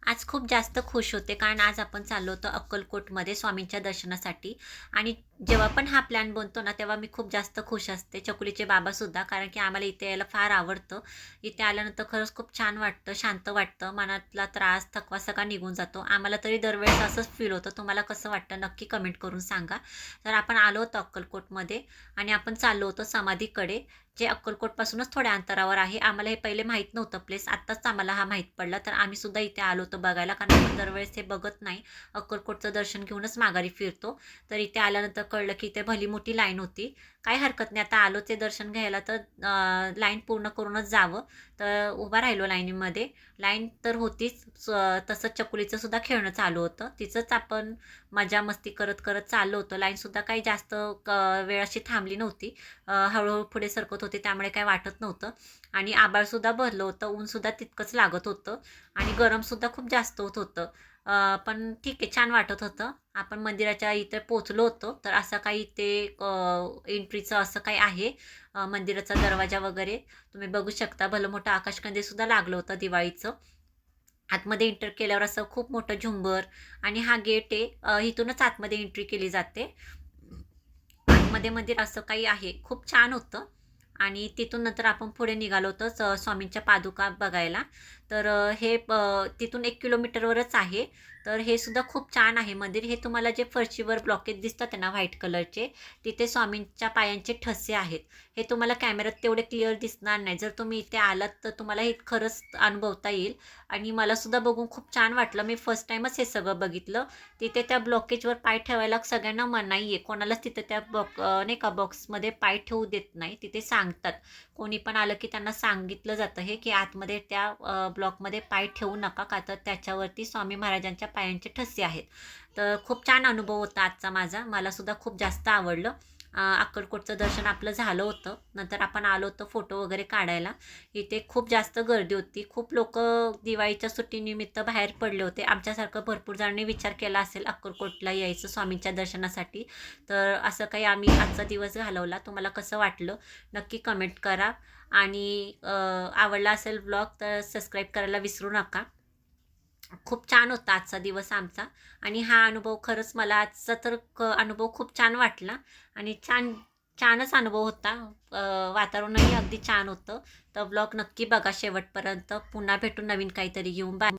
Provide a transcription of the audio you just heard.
आज खूप जास्त खुश होते कारण आज आपण चाललो होतो अक्कलकोटमध्ये स्वामींच्या दर्शनासाठी. आणि जेव्हा पण हा प्लॅन बनतो ना तेव्हा मी खूप जास्त खुश असते, चकुलीचे बाबासुद्धा, कारण की आम्हाला इथे यायला फार आवडतं. इथे आल्यानंतर खरंच खूप छान वाटतं, शांत वाटतं, मनातला त्रास थकवा सगळा निघून जातो. आम्हाला तरी दरवेळेस असंच फील होतं. तुम्हाला कसं वाटतं नक्की कमेंट करून सांगा. तर आपण आलो होतो अक्कलकोटमध्ये आणि आपण चाललो होतो समाधीकडे, जे अक्कलकोटपासूनच थोड्या अंतरावर आहे. आम्हाला हे पहिले माहीत नव्हतं प्लेस, आत्ताच आम्हाला हा माहीत पडला. तर आम्ही सुद्धा इथे आलो होतो बघायला, कारण आपण दरवेळेस हे बघत नाही, अक्कलकोटचं दर्शन घेऊनच माघारी फिरतो. तर इथे आल्यानंतर कळलं की इथे भली मोठी लाईन होती. काही हरकत नाही, आता आलोच आहे दर्शन घ्यायला तर लाईन पूर्ण करूनच जावं. तर उभा राहिलो लाईनीमध्ये. लाईन तर होतीच, तसंच चकुलीचं सुद्धा खेळणं चालू होतं. तिचंच आपण मजा मस्ती करत करत चाललो होतो. लाईनसुद्धा काही जास्त वेळ अशी थांबली नव्हती. हळूहळू पुढे सरकत होते, त्यामुळे काही वाटत नव्हतं. आणि आभाळसुद्धा भरलं होतं, ऊनसुद्धा तितकंच लागत होतं आणि गरमसुद्धा खूप जास्त होत होतं. पण ठीक आहे, छान वाटत होतं. आपण मंदिराच्या इथे पोचलो होतो. तर असं काही इथे एंट्रीचं असं काही आहे, मंदिराचा दरवाजा वगैरे तुम्ही बघू शकता. भलं मोठं आकाशकंदीलसुद्धा लागलं होतं दिवाळीचं. आतमध्ये एंटर केल्यावर असं खूप मोठं झुंबर आणि हा गेट आहे. इथूनच आतमध्ये एंट्री केली जाते. आतमध्ये मंदिर असं काही आहे, खूप छान होतं. आणि तिथून नंतर आपण पुढे निघालो होतो स्वामींच्या पादुका बघायला. तर तिथून 1 किलोमीटरवरच आहे. तर हे सुद्धा खूप छान आहे मंदिर. हे तुम्हाला जे फरशीवर ब्लॉकेज दिसतात आहे ना व्हाईट कलरचे, तिथे स्वामींच्या पायांचे ठसे आहेत. हे तुम्हाला कॅमेऱ्यात तेवढे क्लिअर दिसणार नाही. जर तुम्ही इथे आलात तर तुम्हाला हे खरंच अनुभवता येईल. आणि मला सुद्धा बघून खूप छान वाटलं. मी फर्स्ट टाईमच हे सगळं बघितलं. तिथे त्या ब्लॉकेजवर पाय ठेवायला सगळ्यांना मनाई आहे. कोणालाच तिथे त्या नाही का बॉक्समध्ये पाय ठेवू देत नाही. तिथे सांगतात. कोणी पण आलं की त्यांना सांगितलं जातं हे, की आतमध्ये त्या ब्लॉकमध्ये पाय ठेवू नका, का तर त्याच्यावरती स्वामी महाराजांच्या पायांचे ठसे आहेत. तर खूप छान अनुभव होता आजचा माझा. मला सुद्धा खूप जास्त आवडलं. अक्कलकोटचं दर्शन आपलं झालं होतं. नंतर आपण आलो होतो फोटो वगैरे काढायला. इथे खूप जास्त गर्दी होती. खूप लोकं दिवाळीच्या सुट्टीनिमित्त बाहेर पडले होते. आमच्यासारखं भरपूर जणांनी विचार केला असेल अक्कलकोटला यायचं स्वामींच्या दर्शनासाठी. तर असं काही आम्ही आजचा दिवस घालवला. तुम्हाला कसं वाटलं नक्की कमेंट करा. आणि आवडला असेल ब्लॉग तर सबस्क्राईब करायला विसरू नका. खूप छान होता आजचा दिवस आमचा. आणि हा अनुभव खरंच मला आजचा तर अनुभव खूप छान वाटला. आणि छानच अनुभव होता. वातावरणही अगदी छान होतं. तर ब्लॉग नक्की बघा शेवटपर्यंत. पुन्हा भेटू नवीन काहीतरी घेऊन. बाय.